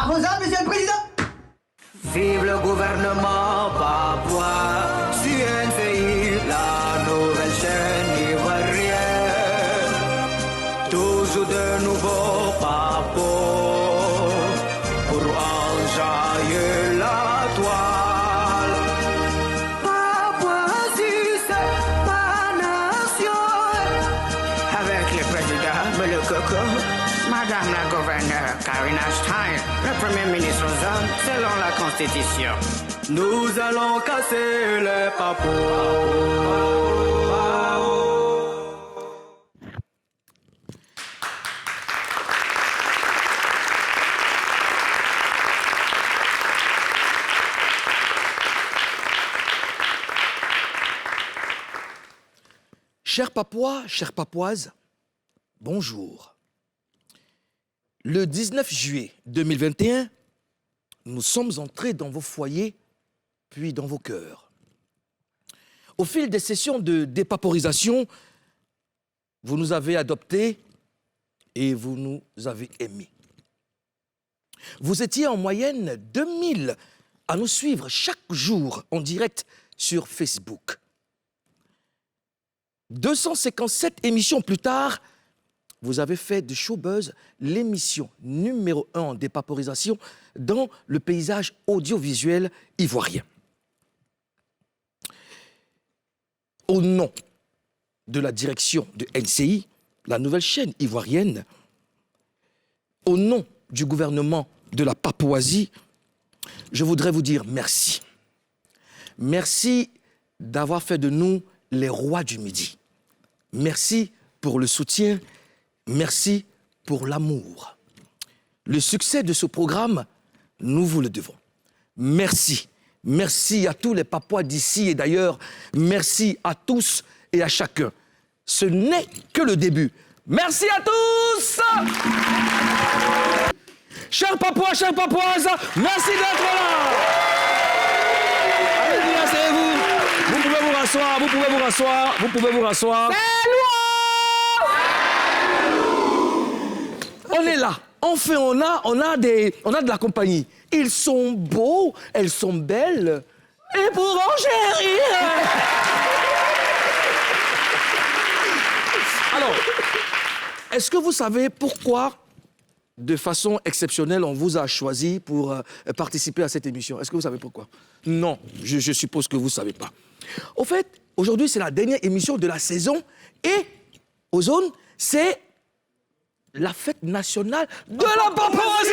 À vos ordres, Monsieur le Président. Vive le gouvernement papouas, CNCI, la nouvelle chaîne ivoirienne. Toujours de nouveaux papos pour enjailler la toile. Papouasie, c'est ma nation. Avec le président, mais le coco. Madame la gouverneure Karina Stein, le premier ministre aux hommes, selon la Constitution. Nous allons casser les papous. Chers Papouas, chères Papouaises, bonjour. Le 19 juillet 2021, nous sommes entrés dans vos foyers, puis dans vos cœurs. Au fil des sessions de dépaporisation, vous nous avez adoptés et vous nous avez aimés. Vous étiez en moyenne 2000 à nous suivre chaque jour en direct sur Facebook. 257 émissions plus tard, vous avez fait de Showbuzz l'émission numéro 1 en dépaporisation dans le paysage audiovisuel ivoirien. Au nom de la direction de NCI, la nouvelle chaîne ivoirienne, au nom du gouvernement de la Papouasie, je voudrais vous dire merci. Merci d'avoir fait de nous les rois du Midi. Merci pour le soutien. Merci pour l'amour. Le succès de ce programme, nous vous le devons. Merci. Merci à tous les Papouas d'ici et d'ailleurs. Merci à tous et à chacun. Ce n'est que le début. Merci à tous. Chers Papouas, chères Papouaises, merci d'être là. Allez-y, asseyez-vous. Vous pouvez vous rasseoir, vous pouvez vous rasseoir, vous pouvez vous rasseoir. On est là. Enfin, on a de la compagnie. Ils sont beaux, elles sont belles. Et pour en chérir. Alors, est-ce que vous savez pourquoi, de façon exceptionnelle, on vous a choisi pour participer à cette émission? Est-ce que vous savez pourquoi? Non, je suppose que vous ne savez pas. Au fait, aujourd'hui, c'est la dernière émission de la saison et Ozone, c'est la fête nationale de la Papouasie!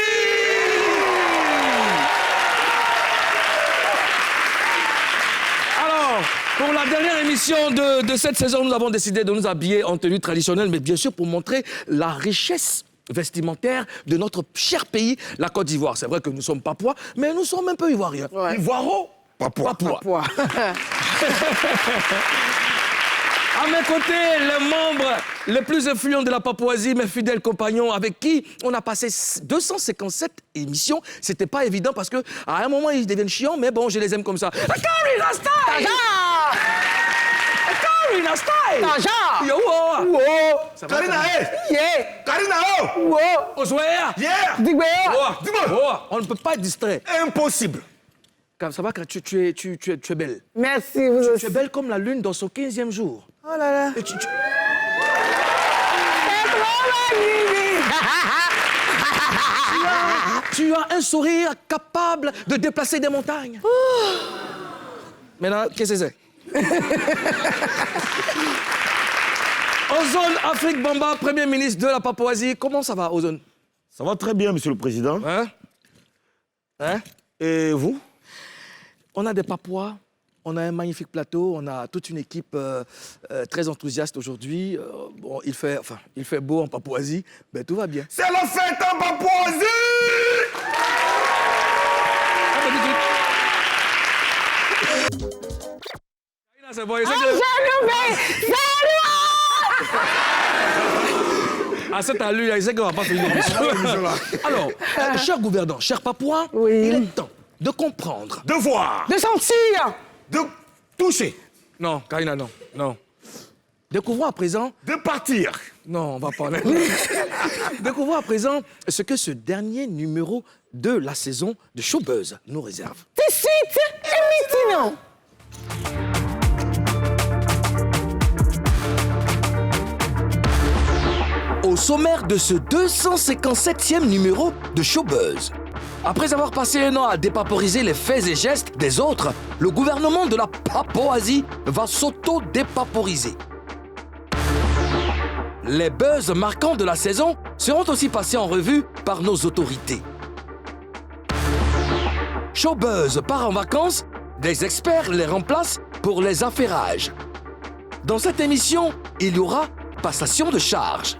Alors, pour la dernière émission de cette saison, nous avons décidé de nous habiller en tenue traditionnelle, mais bien sûr pour montrer la richesse vestimentaire de notre cher pays, la Côte d'Ivoire. C'est vrai que nous sommes Papouas, mais nous sommes un peu Ivoiriens. Ouais. Ivoiro, Papouas. Papouas. À mes côtés, les membres les plus influents de la Papouasie, mes fidèles compagnons avec qui on a passé 257 émissions. C'était pas évident parce qu'à un moment, ils deviennent chiants, mais bon, je les aime comme ça. Karina Style! Karina Style! Taja! Yo, oh! Wo! Ça va, Karina, Yeah! Karina, oh! Wo! Oswaya! Yeah! Digbe! Oh, on ne peut pas être distrait. Impossible. Ça va, tu es belle. Merci, vous Tu aussi. es belle comme la lune dans son 15e jour. Oh là là! Et C'est trop magnifique! tu as un sourire capable de déplacer des montagnes. Maintenant, qu'est-ce que c'est? Ozone Afrique Bamba, Premier ministre de la Papouasie. Comment ça va, Ozone? Ça va très bien, Monsieur le Président. Hein? Et vous? On a des Papouas, on a un magnifique plateau, on a toute une équipe très enthousiaste aujourd'hui. Bon, il fait beau en Papouasie, mais tout va bien. C'est la fête en Papouasie! C'est bon, à cette allure, il sait qu'on va pas finir l'émission. Alors, chers gouvernants, chers Papouas, Oui. il est temps de comprendre. De voir, De sentir! de toucher, Non, Karina, non. Découvrons à présent de partir, Non, on va pas en aller. Découvrons à présent ce que ce dernier numéro de la saison de Showbuzz nous réserve. Tout de suite, émitinons. Au sommaire de ce 257e numéro de Showbuzz. Après avoir passé un an à dépaporiser les faits et gestes des autres, le gouvernement de la Papouasie va s'auto-dépaporiser. Les buzz marquants de la saison seront aussi passés en revue par nos autorités. Showbuzz part en vacances, des experts les remplacent pour les affairages. Dans cette émission, il y aura passation de charges.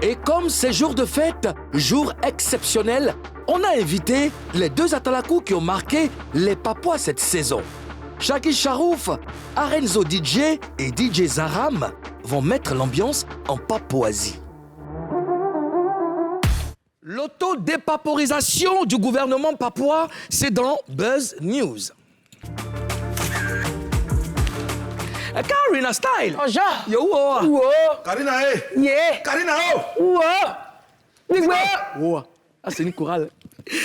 Et comme c'est jour de fête, jour exceptionnel, on a invité les deux Atalakou qui ont marqué les Papouas cette saison. Shaki Charouf, Arenzo DJ et DJ Zaram vont mettre l'ambiance en Papouasie. L'autodépaporisation du gouvernement papouas, c'est dans Buzz News. Karina Style! Oh, genre. Yo, oh. Wow. Karina, Yeah. Karina, Wow. Nigga. Oh. Ah, c'est une chorale.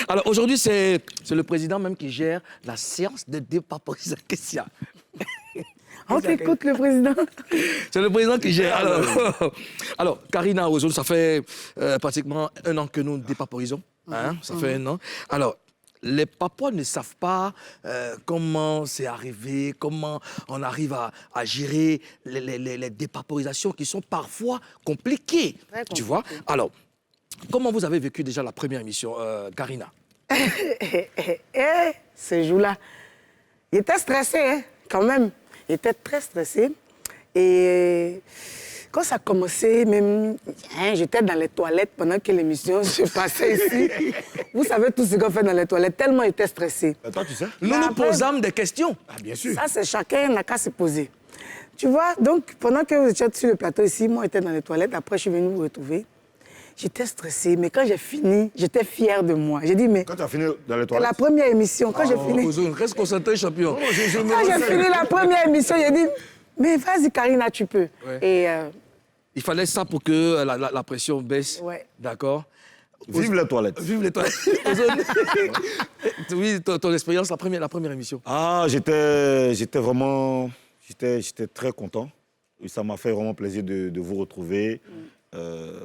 Alors aujourd'hui, c'est le président même qui gère la séance de dépaporisation. On t'écoute, le président. C'est le président qui gère. Alors Karina, aujourd'hui, ça fait pratiquement 1 an que nous dépaporisons. Hein? Ça fait 1 an. Alors, les Papouas ne savent pas comment c'est arrivé, comment on arrive à gérer les dépaporisations qui sont parfois compliquées. Tu vois? Alors, comment vous avez vécu déjà la première émission, Karina? Ce jour-là, il était stressé, hein, quand même. Il était très stressé. Et quand ça a commencé, même, hein, j'étais dans les toilettes pendant que l'émission se passait ici. Vous savez tout ce qu'on fait dans les toilettes, tellement il était stressé. Toi, tu sais? Nous nous posâmes des questions. Ah, bien sûr. Ça, c'est chacun n'a qu'à se poser. Tu vois, donc, pendant que vous étiez sur le plateau ici, moi, j'étais dans les toilettes. Après, je suis venue vous retrouver. J'étais stressée, mais quand j'ai fini, j'étais fière de moi. J'ai dit, mais... Quand tu as fini dans les C'est toilettes? la première émission. Quand j'ai fini... Ozone, reste concentré, champion. Quand j'ai fini la première émission, j'ai dit, mais vas-y, Karina, tu peux. Ouais. Et Il fallait ça pour que la pression baisse. Ouais. D'accord? Vive les toilettes. Vive les toilettes. Ozone. Oui, ton expérience, la première émission. Ah, j'étais vraiment... J'étais très content. Et ça m'a fait vraiment plaisir de vous retrouver.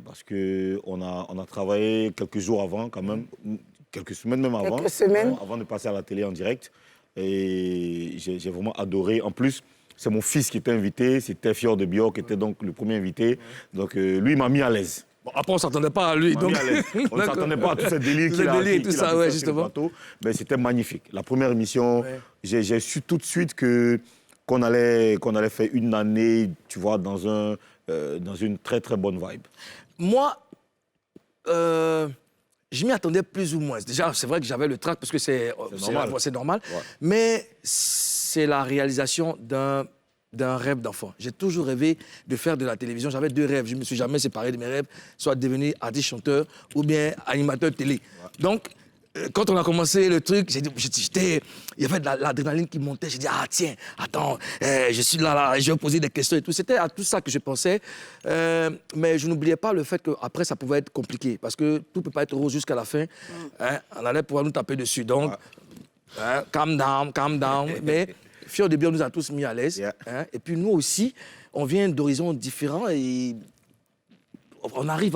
Parce qu'on a travaillé quelques jours avant, quand même. Quelques semaines même avant. Quelques semaines. Avant de passer à la télé en direct. Et j'ai vraiment adoré. En plus, c'est mon fils qui était invité. C'était Fior de Bior qui était donc le premier invité. Donc, lui, il m'a mis à l'aise. Bon, après, on ne s'attendait pas à lui. On ne s'attendait pas à tous ces délires qu'il a délires et tout qu'il a ça, fait ouais, sur le justement. plateau. Mais c'était magnifique. La première émission, Ouais. j'ai su tout de suite qu'on allait faire une année, tu vois, dans une très, très bonne vibe. Moi, je m'y attendais plus ou moins. Déjà, c'est vrai que j'avais le trac parce que c'est normal. Ouais. Mais c'est la réalisation d'un rêve d'enfant. J'ai toujours rêvé de faire de la télévision. J'avais 2 rêves. Je ne me suis jamais séparé de mes rêves, soit devenir artiste chanteur ou bien animateur télé. Ouais. Donc, quand on a commencé le truc, il y avait de l'adrénaline qui montait. J'ai dit, ah tiens, attends, je suis là, je vais poser des questions et tout. C'était à tout ça que je pensais. Mais je n'oubliais pas le fait qu'après, ça pouvait être compliqué. Parce que tout ne peut pas être rose jusqu'à la fin. Hein, on allait pouvoir nous taper dessus. Donc, hein, calm down. Mais Fior de Bior nous a tous mis à l'aise. Yeah. Hein, et puis nous aussi, on vient d'horizons différents et on arrive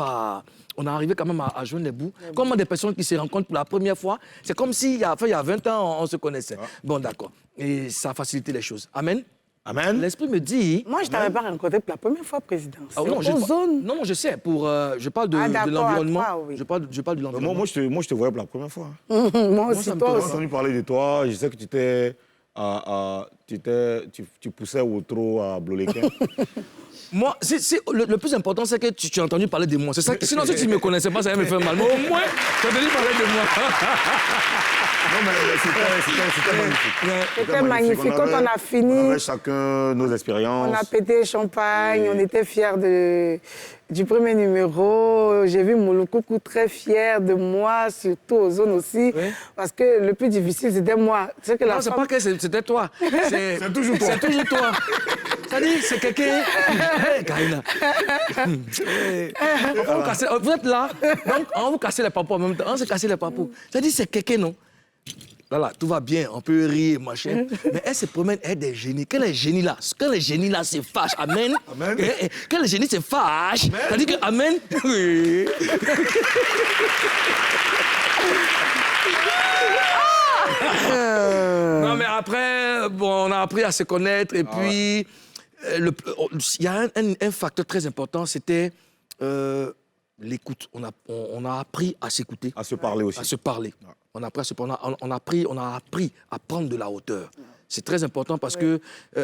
quand même à joindre les bouts. Comme des personnes qui se rencontrent pour la première fois, c'est comme s'il y a 20 ans, on se connaissait. Ah. Bon, d'accord. Et ça a facilité les choses. Amen. Amen. L'esprit me dit... moi, je ne t'avais pas rencontré pour la première fois, président. Ah, non, zone. non, je sais. Je parle de l'environnement. Oui. Je parle de l'environnement. Moi, je te voyais pour la première fois. Moi aussi, ça me toi tente. J'ai aussi. entendu parler de toi. Je sais que tu poussais au trop à Bloléquin. Moi, le plus important, c'est que tu as entendu parler de moi. C'est ça. Sinon, si tu ne me connaissais pas, ça allait me faire mal. Mais au moins, tu as entendu parler de moi. Non, mais c'était magnifique. C'était magnifique. Quand on a fini, On avait chacun nos expériences. on a pété champagne, on était fiers du premier numéro. J'ai vu Mouloukoukou très fier de moi, surtout aux zones aussi. Oui. Parce que le plus difficile, c'était moi. C'est que Non, c'est pas que c'était toi. C'est toujours toi. C'est toujours toi. Ça dit, c'est quelqu'un... Karina. Vous êtes là, donc on vous casse les papous en même temps. On s'est cassé les papous. Ça dit, c'est quelqu'un, non? Là, tout va bien, on peut rire, machin. Mais elle se promène, elle est des génies. Quand les génies là se fâchent, amen. Amen. Quand les génies se fâchent, ça dit que amen. Oui. Non, mais après, bon, on a appris à se connaître. Et puis, il y a un facteur très important, c'était l'écoute. On a appris à s'écouter. À se parler aussi. À se parler. On a appris à prendre de la hauteur. C'est très important parce que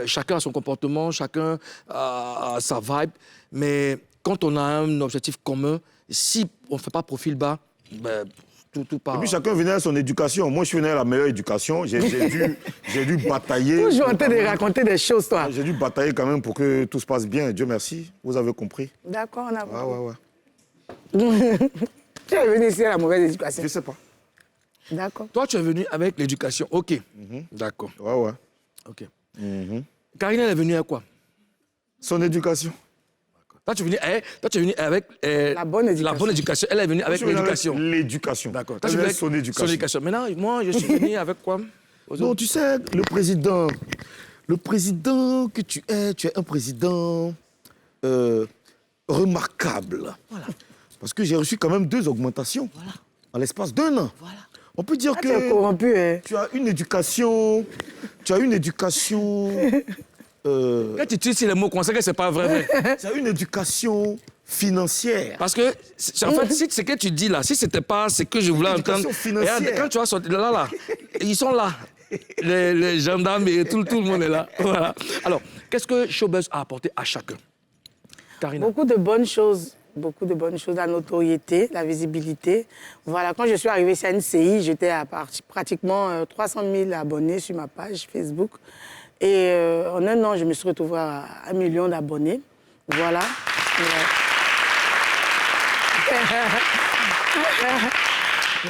chacun a son comportement, chacun a sa vibe. Mais quand on a un objectif commun, si on ne fait pas profil bas, ben, tout part. Et puis chacun venait à son éducation. Moi, je venais à la meilleure éducation. J'ai dû batailler. Toujours en train de raconter des choses, toi. J'ai dû batailler quand même pour que tout se passe bien. Dieu merci, vous avez compris. D'accord, on a compris. Ouais. Tu es venu ici à la mauvaise éducation. Je sais pas. D'accord. Toi, tu es venu avec l'éducation. OK. D'accord. Ouais. OK. Karina, elle est venue à quoi? Son éducation. Toi, tu es venu avec La bonne éducation. Elle est venue avec l'éducation. L'éducation. D'accord. Toi, Toi, tu tu es son avec éducation. son éducation. Maintenant, moi, je suis venu avec quoi? Non, tu sais, le président que tu es un président remarquable. Voilà. Parce que j'ai reçu quand même 2 augmentations en l'espace d'1 an. Voilà. On peut dire Tu es que corrompu, hein. tu as une éducation... Quand tu utilises les mots comme ça, que c'est pas vrai. tu as une éducation financière. Parce que, en fait, si ce que tu dis là, si c'était pas ce que je voulais entendre... Éducation financière. Regarde, quand tu vas sortir là, ils sont là. Les gendarmes et tout le monde est là. Voilà. Alors, qu'est-ce que Showbuzz a apporté à chacun? Karina. Beaucoup de bonnes choses, la notoriété, la visibilité. Voilà, quand je suis arrivée chez NCI, j'étais à pratiquement 300 000 abonnés sur ma page Facebook. Et en 1 an, je me suis retrouvée à 1 million d'abonnés. Voilà.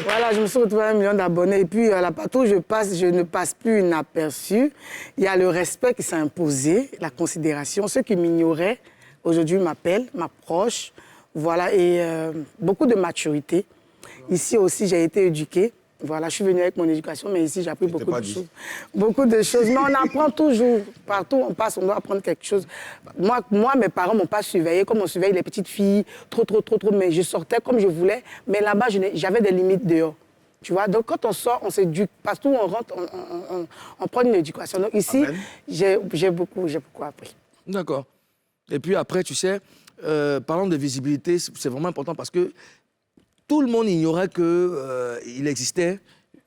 Voilà, je me suis retrouvée à 1 million d'abonnés. Et puis, partout où je passe, je ne passe plus inaperçu. Il y a le respect qui s'est imposé, la considération. Ceux qui m'ignoraient, aujourd'hui, m'appellent, m'approchent. Voilà, et beaucoup de maturité. Ici aussi, j'ai été éduquée. Voilà, je suis venue avec mon éducation, mais ici, j'ai appris beaucoup de choses. Beaucoup de choses. Mais on apprend toujours. Partout où on passe, on doit apprendre quelque chose. Moi mes parents ne m'ont pas surveillée comme on surveille les petites filles. Trop. Mais je sortais comme je voulais. Mais là-bas, j'avais des limites dehors. Tu vois, donc quand on sort, on s'éduque. Partout où on rentre, on prend une éducation. Donc ici, j'ai beaucoup appris. D'accord. Et puis après, tu sais, parlant de visibilité, c'est vraiment important parce que tout le monde ignorait qu'il existait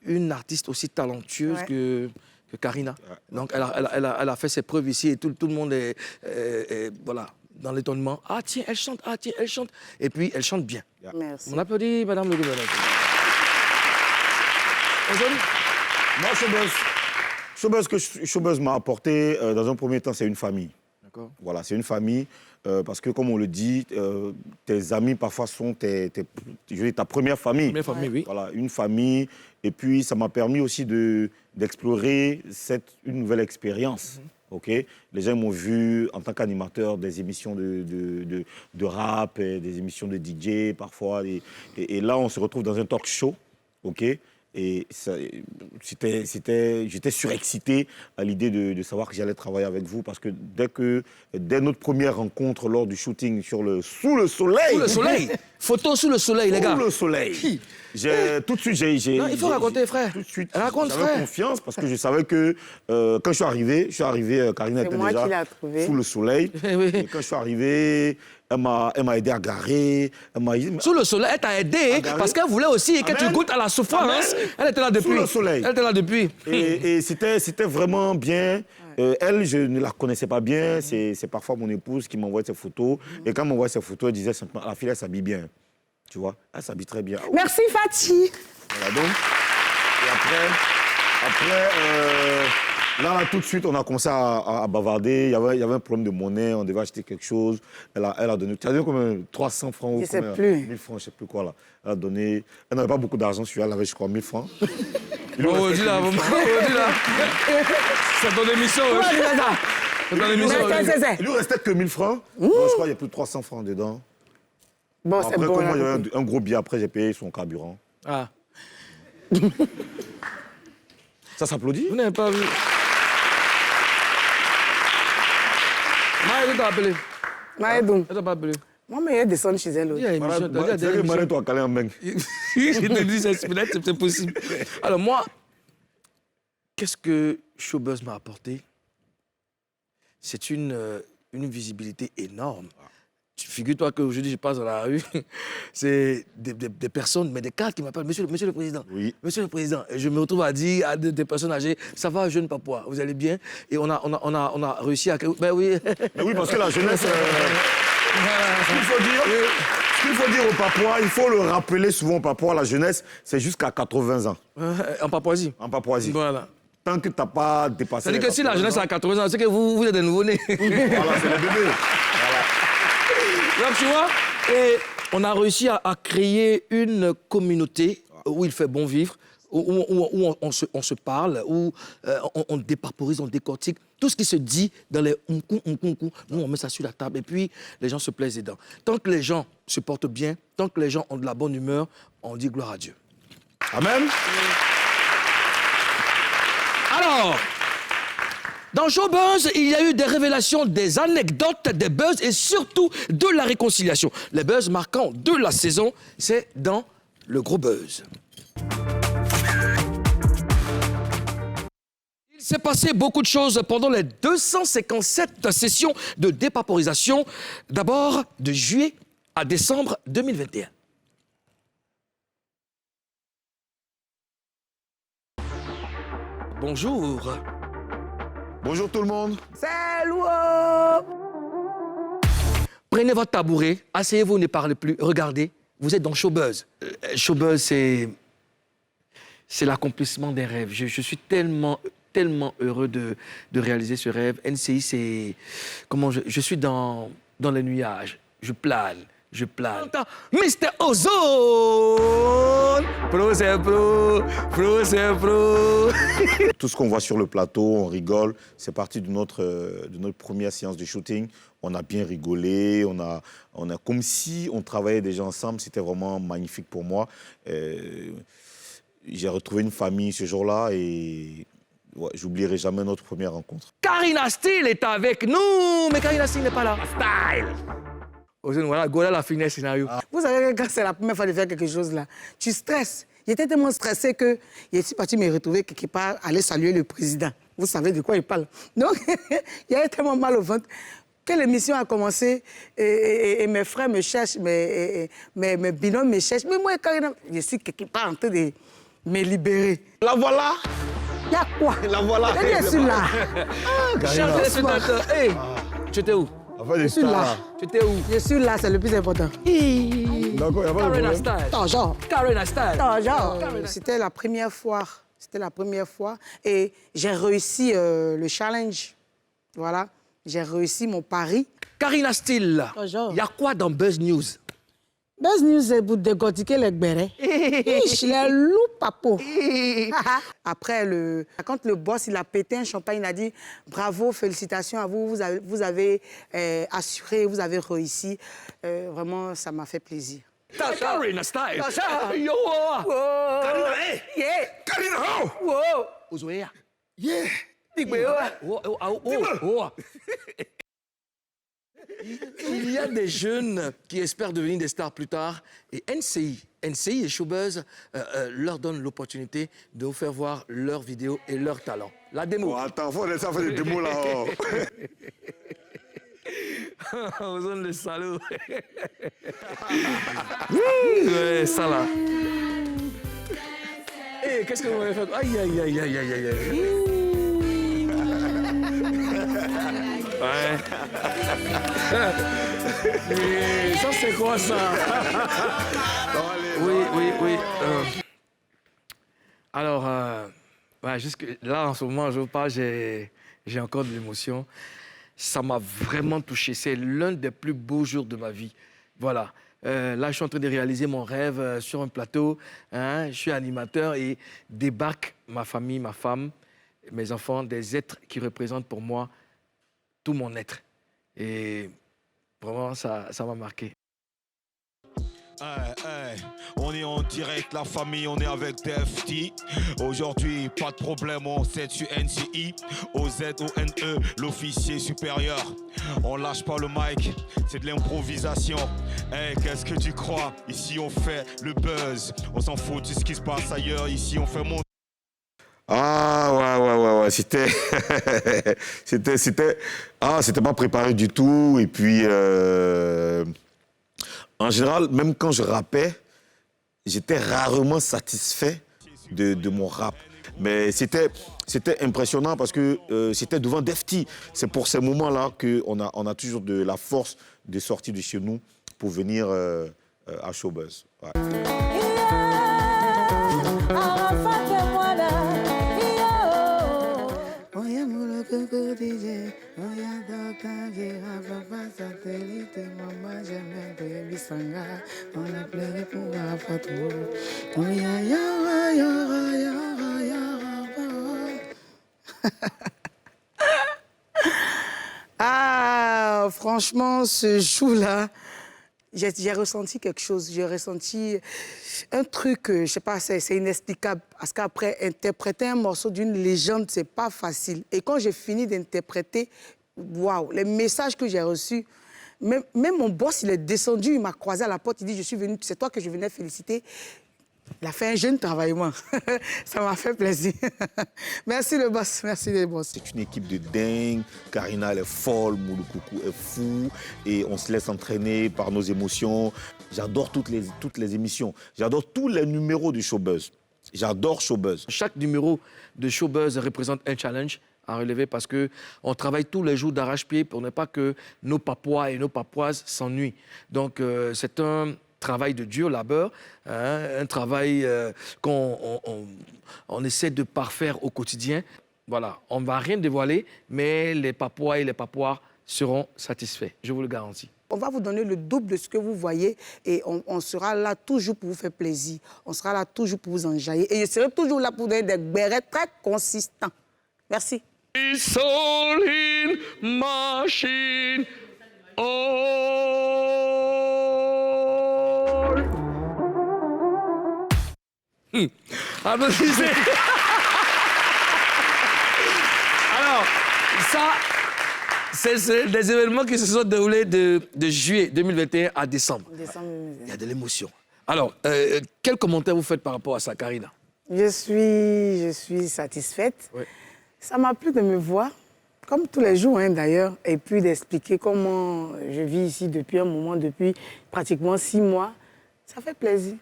une artiste aussi talentueuse que Karina. Donc, elle a fait ses preuves ici et tout le monde est voilà, dans l'étonnement. Ah tiens, elle chante, Et puis, elle chante bien. Merci. On applaudit Madame le gouverneur. Moi, Showbuzz m'a apporté, dans un premier temps, c'est une famille. D'accord. Voilà, c'est une famille. Parce que, comme on le dit, tes amis, parfois, sont ta première famille. Première famille, oui. Voilà, une famille. Et puis, ça m'a permis aussi d'explorer une nouvelle expérience. Okay. Les gens m'ont vu en tant qu'animateur des émissions de rap, des émissions de DJ, parfois. Et là, on se retrouve dans un talk show. Okay. Et j'étais surexcité à l'idée de savoir que j'allais travailler avec vous parce que dès notre première rencontre lors du shooting sous le soleil. Sous le soleil. Photo sous le soleil, les gars. Sous le soleil. Tout de suite, Non, il faut raconter, frère. Tout de suite, raconte, j'avais frère. confiance parce que je savais que quand je suis arrivé, Karina était moi déjà qui l'ai trouvé. sous le soleil. Oui. Et quand je suis arrivé, elle m'a aidé à garer. Sous le soleil, elle t'a aidé parce qu'elle voulait aussi que tu goûtes à la souffrance. Amen. Elle était là depuis. Sous le soleil. Elle était là depuis. Et c'était vraiment bien. Elle, je ne la connaissais pas bien. C'est parfois mon épouse qui m'envoie ses photos. Et quand elle m'envoie ses photos, elle disait simplement, la fille, elle s'habille bien. Tu vois, elle s'habille très bien. Merci, Fatih. Voilà donc. Et après là, tout de suite, on a commencé à bavarder. Il y avait un problème de monnaie, on devait acheter quelque chose. Elle a donné, tu as donné combien 300 francs ou Je sais combien plus. 1000 francs, je ne sais plus quoi là. Elle a donné, elle n'avait pas beaucoup d'argent sur elle, elle avait, je crois, 1000 francs. Oh, dis là, c'est ton émission. Pourquoi tu fais ça? Dans l'émission. Il lui restait que 1000 francs. Non, je crois qu'il y a plus de 300 francs dedans. Bon, c'est Après, bon. comme moi, là. j'avais un gros billet, après, j'ai payé son carburant. Ah. Ça s'applaudit? Vous n'avez pas vu. Maï, t'a appelé. Maïdoum. Elle t'a pas appelé. Moi, mais elle descend chez elle. Il y a une émission. Il y a des émissions. Marie, toi, calé en mec. Je te dis, c'est possible. Alors moi, qu'est-ce que Showbuzz m'a apporté? C'est une visibilité énorme. Figure-toi qu'aujourd'hui, je passe dans la rue, c'est des personnes, mais des cadres qui m'appellent Monsieur le Président. Oui. Monsieur le Président. Et je me retrouve à dire à des personnes âgées, ça va, jeune papa, vous allez bien? Et on a réussi à... Ben oui. Mais oui, parce que la jeunesse... Ce qu'il faut dire aux Papouas, il faut le rappeler souvent aux Papouas, la jeunesse, c'est jusqu'à 80 ans. En Papouasie. En Papouasie. Voilà. Tant que tu n'as pas dépassé. C'est-à-dire que si la jeunesse a 80 ans, c'est que vous êtes des nouveau-nés. Voilà, c'est le bébé. Donc, tu vois, et on a réussi à créer une communauté où il fait bon vivre, où on se parle, où on déparporise, on décortique. Tout ce qui se dit dans les nous, on met ça sur la table et puis les gens se plaisent dedans. Tant que les gens se portent bien, tant que les gens ont de la bonne humeur, on dit gloire à Dieu. Amen. Alors, dans Showbuzz, il y a eu des révélations, des anecdotes, des buzz et surtout de la réconciliation. Les buzz marquants de la saison, c'est dans le gros buzz. Il s'est passé beaucoup de choses pendant les 257 sessions de dépaporisation, d'abord de juillet à décembre 2021. Bonjour. Bonjour tout le monde. Salut! Prenez votre tabouret, asseyez-vous, ne parlez plus, regardez, vous êtes dans Showbuzz. Showbuzz, c'est l'accomplissement des rêves. Je suis tellement heureux de réaliser ce rêve. NCI, c'est... Je suis dans les nuages, je plane. Mr. Ozone! Pro, c'est pro! Pro, c'est pro! Tout ce qu'on voit sur le plateau, on rigole. C'est parti de notre première séance de shooting. On a bien rigolé, on a comme si on travaillait déjà ensemble. C'était vraiment magnifique pour moi. J'ai retrouvé une famille ce jour-là et ouais, j'oublierai jamais notre première rencontre. Karina Steele est avec nous, mais Karina Steele n'est pas là. Style! Ozone, voilà, Gola l'a fini le scénario. Vous savez, quand c'est la première fois de faire quelque chose là, tu stresses. J'étais tellement stressé que je suis parti me retrouver quelque part, aller saluer le président. Vous savez de quoi il parle. Donc, il y avait tellement mal au ventre. Quand l'émission a commencé, et mes frères me cherchent, mes binômes me cherchent. Mais moi, Karina, je suis quelque part en train de me libérer. La voilà. Il y a quoi? La voilà. Je suis là. Cher téléspectateur, hey, tu étais où? Je suis là. Tu étais où? Je suis là, c'est le plus important. D'accord, il n'y a pas de Karina problème. Style. Toujours. Karina Style. Toujours. C'était la première fois. C'était la première fois. Et j'ai réussi le challenge. Voilà. J'ai réussi mon pari. Karina Steele, Bonjour. il y a quoi dans Buzz News? Buzz News, c'est pour décortiquer les gbérés. Les loups papo. Après, quand le boss il a pété un champagne, il a dit « Bravo, félicitations à vous, vous avez assuré, vous avez réussi. » Vraiment, ça m'a fait plaisir. Karina Style. Tasha. Yo! Karina, Yeah! Karina, oh! wow. Ozoea. Yeah! Il y a des jeunes qui espèrent devenir des stars plus tard et NCI et Showbuzz leur donnent l'opportunité de vous faire voir leurs vidéos et leurs talents. La démo. Oh, attends, faut laisser faire des démos là. Oh. On zone le salaud. Ouais, ça là. Hé, qu'est-ce que vous m'avez fait? Aïe, aïe, aïe, aïe, aïe, aïe. Ouais. Et ça, c'est quoi ça? Oui. Alors, ouais, jusque là, en ce moment, je vous parle, j'ai encore de l'émotion. Ça m'a vraiment touché. C'est l'un des plus beaux jours de ma vie. Voilà. Là, je suis en train de réaliser mon rêve sur un plateau. Hein, je suis animateur et débarque ma famille, ma femme, mes enfants, des êtres qui représentent pour moi tout mon être. Et vraiment, ça m'a marqué. Hey, hey, on est en direct, la famille, on est avec DFT. Aujourd'hui, pas de problème, on sait sur NCI. OZONE, l'officier supérieur. On lâche pas le mic, c'est de l'improvisation. Hey, qu'est-ce que tu crois? Ici, on fait le buzz. On s'en fout de ce qui se passe ailleurs. Ici, on fait mon. Ah, ouais. C'était. C'était pas préparé du tout. Et puis. En général, même quand je rappais, j'étais rarement satisfait de mon rap. Mais c'était impressionnant parce que c'était devant Defty. C'est pour ces moments-là qu'on a toujours de la force de sortir de chez nous pour venir à Showbuzz. Ouais. Ah, franchement, ce jour-là, j'ai ressenti quelque chose. J'ai ressenti un truc, je sais pas, c'est inexplicable. Parce qu'après, interpréter un morceau d'une légende, c'est pas facile. Et quand j'ai fini d'interpréter, waouh, les messages que j'ai reçus, même mon boss, il est descendu, il m'a croisé à la porte, il dit, je suis venu, c'est toi que je venais féliciter. Il a fait un jeune travail, moi. Ça m'a fait plaisir. Merci le boss, merci les boss. C'est une équipe de dingue. Karina, elle est folle, Moulou Coucou est fou. Et on se laisse entraîner par nos émotions. J'adore toutes les émissions. J'adore tous les numéros du Showbuzz. J'adore Showbuzz. Chaque numéro de Showbuzz représente un challenge à relever parce qu'on travaille tous les jours d'arrache-pied pour ne pas que nos Papouas et nos Papouases s'ennuient. Donc, c'est un travail de dur labeur, hein, un travail qu'on essaie de parfaire au quotidien. Voilà, on ne va rien dévoiler, mais les Papouas et les Papouas seront satisfaits, je vous le garantis. On va vous donner le double de ce que vous voyez et on sera là toujours pour vous faire plaisir. On sera là toujours pour vous enjailler. Et je serai toujours là pour donner des bérets très consistants. Merci. It's all in machine. Applaudissez. Alors, ça, c'est des événements qui se sont déroulés de juillet 2021 à décembre. Il y a de l'émotion. Alors, quel commentaire vous faites par rapport à ça, Karina? Je suis satisfaite. Oui. Ça m'a plu de me voir, comme tous les jours hein, d'ailleurs, et puis d'expliquer comment je vis ici depuis un moment, depuis pratiquement 6 mois. Ça fait plaisir.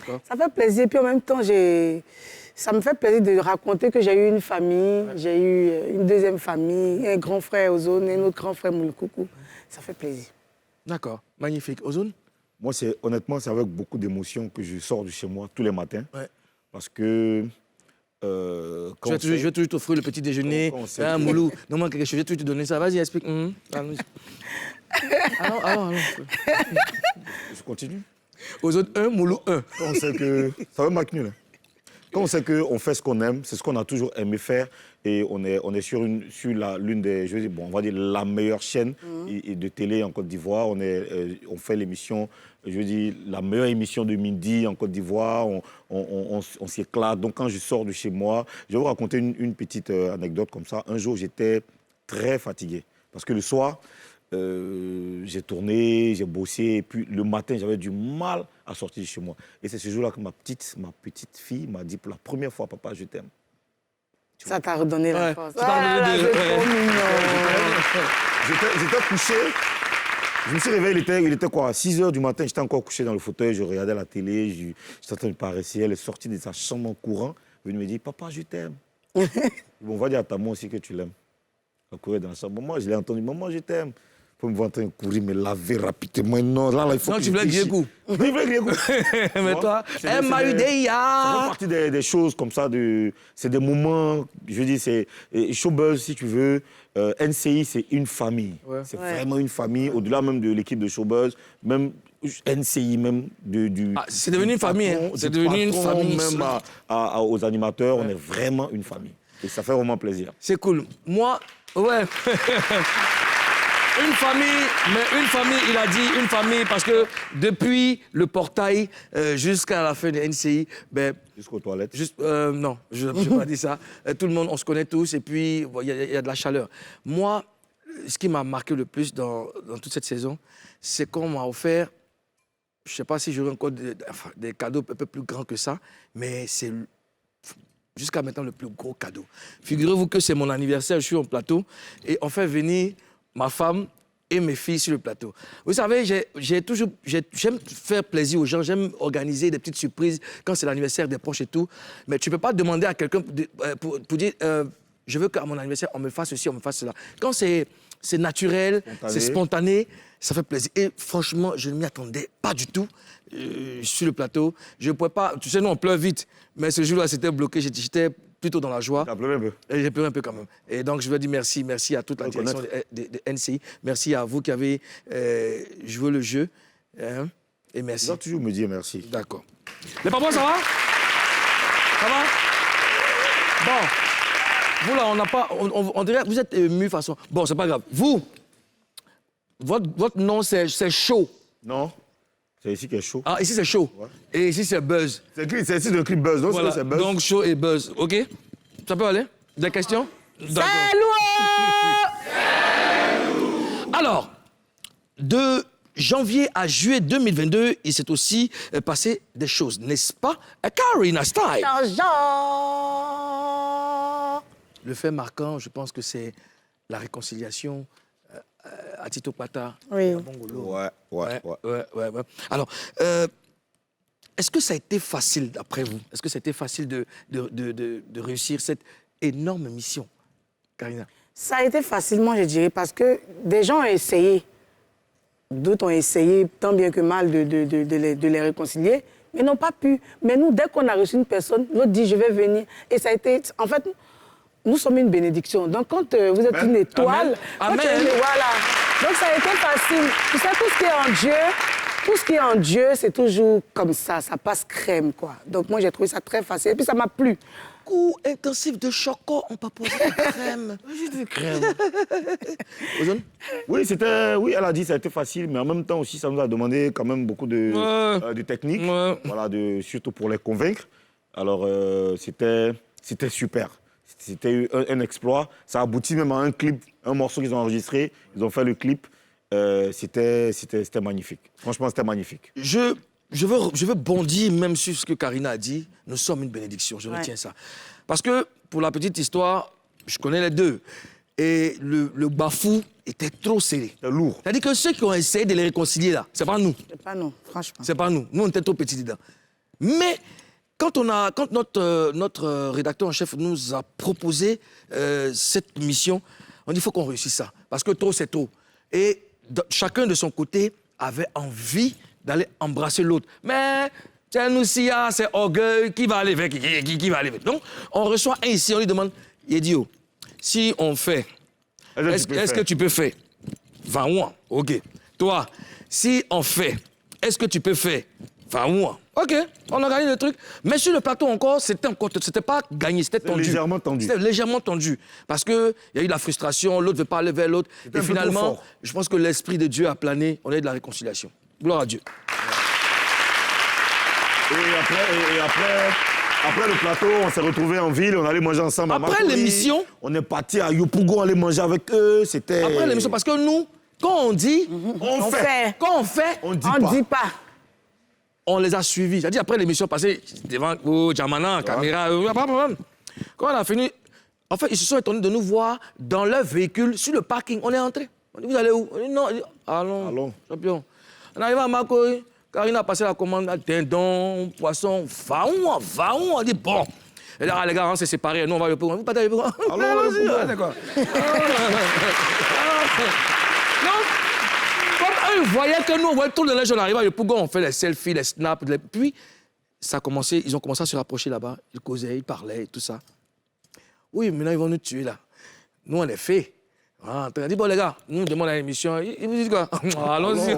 Ça fait plaisir. Et puis en même temps, ça me fait plaisir de raconter que j'ai eu une famille, j'ai eu une deuxième famille, un grand frère Ozone, un autre grand frère Moulkoukou. Ça fait plaisir. D'accord, magnifique. Ozone? Moi, honnêtement, c'est avec beaucoup d'émotion que je sors de chez moi tous les matins. Ouais. Parce que... je vais toujours t'offrir le petit déjeuner. Hein, Moulou, donne-moi quelque chose, je vais toujours te donner ça. Vas-y, explique. Allons. Je continue. Ozone 1, Moulou 1. Quand on sait que... Ça va m'accueillir, là. Quand on sait qu'on fait ce qu'on aime, c'est ce qu'on a toujours aimé faire, et on est sur l'une des, je veux dire, bon, on va dire la meilleure chaîne de télé en Côte d'Ivoire. On fait l'émission, je veux dire, la meilleure émission de midi en Côte d'Ivoire. On s'éclate. Donc quand je sors de chez moi, je vais vous raconter une petite anecdote comme ça. Un jour, j'étais très fatigué parce que le soir, j'ai tourné, j'ai bossé, et puis le matin, j'avais du mal à sortir de chez moi. Et c'est ce jour-là que ma petite fille m'a dit pour la première fois, papa, je t'aime. Ça t'a redonné la force. C'est trop mignon. J'étais couché, je me suis réveillé, il était quoi, 6 h du matin, j'étais encore couché dans le fauteuil, je regardais la télé, j'étais en train de paresser, elle est sortie de sa chambre en courant, elle me dit, papa, je t'aime. Bon, on va dire à ta maman aussi que tu l'aimes. Elle courait dans la chambre, maman, je l'ai entendu, maman, je t'aime. Pour me voir en train de courir, me laver rapidement. Non, là, il faut non, que tu voulais que coup. Je voulais que coup. Mais toi, ça fait partie des choses comme ça. C'est des moments, je veux dire, c'est Showbuzz, si tu veux. NCI, c'est une famille. Ouais. C'est vraiment une famille, au-delà même de l'équipe de Showbuzz. Même NCI, même c'est devenu une famille. Hein. C'est devenu une famille. Même aux animateurs, on est vraiment une famille. Et ça fait vraiment plaisir. C'est cool. Moi, ouais. Une famille, il a dit une famille, parce que depuis le portail jusqu'à la fin de NCI, ben, Jusqu'aux toilettes. non, je n'ai pas dit ça. Tout le monde, on se connaît tous, et puis il y a de la chaleur. Moi, ce qui m'a marqué le plus dans toute cette saison, c'est qu'on m'a offert, je ne sais pas si j'aurai encore des cadeaux un peu plus grands que ça, mais c'est jusqu'à maintenant le plus gros cadeau. Figurez-vous que c'est mon anniversaire, je suis en plateau, et on fait venir ma femme et mes filles sur le plateau. Vous savez, j'aime faire plaisir aux gens, j'aime organiser des petites surprises quand c'est l'anniversaire des proches et tout, mais tu ne peux pas demander à quelqu'un pour dire je veux qu'à mon anniversaire, on me fasse ceci, on me fasse cela. Quand c'est naturel, c'est spontané, ça fait plaisir. Et franchement, je ne m'y attendais pas du tout sur le plateau. Je ne pouvais pas... Tu sais, nous, on pleure vite, mais ce jour-là, c'était bloqué. J'étais plutôt dans la joie. Tu as pleuré un peu. Et j'ai pleuré un peu quand même. Et donc, je veux dire merci à toute la direction de NCI. Merci à vous qui avez joué le jeu. Et merci. Tu dois toujours me dire merci. D'accord. Les papas, ça va? Ça va? Bon. Vous, là, on n'a pas... On dirait que vous êtes ému de façon... Bon, c'est pas grave. Vous, votre nom, c'est chaud. Non, c'est ici qui est chaud. Ah, ici, c'est chaud. Ouais. Et ici, c'est buzz. C'est ici le clip buzz, non? Voilà. C'est buzz. Donc, chaud et buzz. OK? Ça peut aller? Des questions? Alors, de janvier à juillet 2022, il s'est aussi passé des choses, n'est-ce pas? Karina Style. Le fait marquant, je pense que c'est la réconciliation à Tito Pata. Oui. À Bongolo. Ouais. Alors, est-ce que ça a été facile, d'après vous? Est-ce que ça a été facile de réussir cette énorme mission, Karina? Ça a été facilement, je dirais, parce que des gens ont essayé. D'autres ont essayé, tant bien que mal, de les réconcilier, mais n'ont pas pu. Mais nous, dès qu'on a reçu une personne, l'autre dit, je vais venir. Et ça a été... En fait, nous sommes une bénédiction. Donc, quand vous êtes une étoile... Amen. Voilà. Donc, ça a été facile. Tu sais, tout ce qui est en Dieu... Tout ce qui est en Dieu, c'est toujours comme ça passe crème, quoi. Donc moi, j'ai trouvé ça très facile. Et puis ça m'a plu. Coup intensif de choco en papouasie crème. Juste de crème. Oui, elle a dit que ça a été facile, mais en même temps aussi, ça nous a demandé quand même beaucoup de technique, voilà, surtout pour les convaincre. Alors, c'était super. C'était un exploit. Ça aboutit même à un clip, un morceau qu'ils ont enregistré. Ils ont fait le clip. C'était magnifique. Franchement, c'était magnifique. Je veux bondir même sur ce que Karina a dit. Nous sommes une bénédiction, je retiens ça. Parce que, pour la petite histoire, je connais les deux. Et le bafou était trop serré. C'était lourd. C'est-à-dire que ceux qui ont essayé de les réconcilier, là, c'est pas nous. C'est pas nous, franchement. C'est pas nous. Nous, on était trop petits dedans. Mais quand notre rédacteur en chef nous a proposé cette mission, on dit il faut qu'on réussisse ça. Parce que trop, c'est trop. Et chacun de son côté avait envie d'aller embrasser l'autre. Mais c'est nous, c'est orgueil, qui va aller avec, qui va aller avec. Donc, on reçoit un ici, on lui demande, Yedio, si on fait, est-ce que tu peux faire? 20 mois, ok. Toi, si on fait, est-ce que tu peux faire? 20 mois. OK, on a gagné le truc. Mais sur le plateau encore, c'était pas gagné, c'était tendu. Légèrement tendu. C'était légèrement tendu. Parce qu'il y a eu la frustration, l'autre ne veut pas aller vers l'autre. Et finalement, je pense que l'Esprit de Dieu a plané, on a eu de la réconciliation. Gloire à Dieu. Et après le plateau, on s'est retrouvés en ville, on allait manger ensemble. Après l'émission, on est parti à Yopougon, on allait manger avec eux. C'était... Après l'émission, parce que nous, quand on dit, on fait. Quand on fait, on dit pas. On les a suivis. J'ai dit après l'émission passée, devant Djamana, caméra, quand on a fini, en fait, ils se sont étonnés de nous voir dans leur véhicule sur le parking. On est entré. On dit, vous allez où? On dit, non. On dit, allons, champion. On arrive à Makoy, Karina a passé la commande, dindon, poisson, va où? On dit, bon. Et là, les gars, on s'est séparés. Nous, on va le Pougon. Vous partez le Pougon? Allons, d'accord. Comme eux voyaient que nous, on voyait tout le linge, on arrive à le Pougon, on fait les selfies, les snaps. Puis, ils ont commencé à se rapprocher là-bas. Ils causaient, ils parlaient et tout ça. Oui, maintenant, ils vont nous tuer, là. Nous, on est faits. On dit, bon, les gars, nous, on demande à l'émission. Ils vous disent quoi? Allons-y.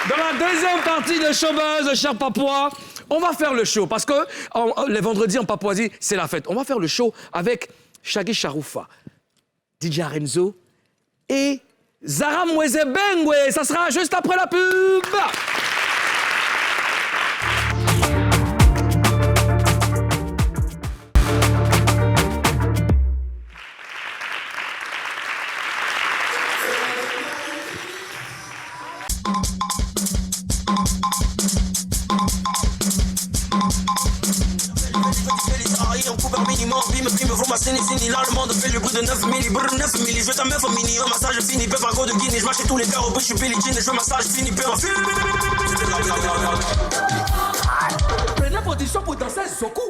Dans la deuxième partie de Showbuzz, cher Papouas, on va faire le show. Parce que les vendredis en Papouasie, c'est la fête. On va faire le show avec Shaggy Charoufa. DJ Arenzo et Zara Mwezebengwe. Ça sera juste après la pub. Fini, là le monde fait le bruit de 9 milli, brr 9 milli, je veux ta meuf au mini, un massage fini, peu par go de Guinée, je m'achète tous les verres au bout, je suis Billie Jean, je veux massage fini, peu en fil. Prenez position pour danser Zoku.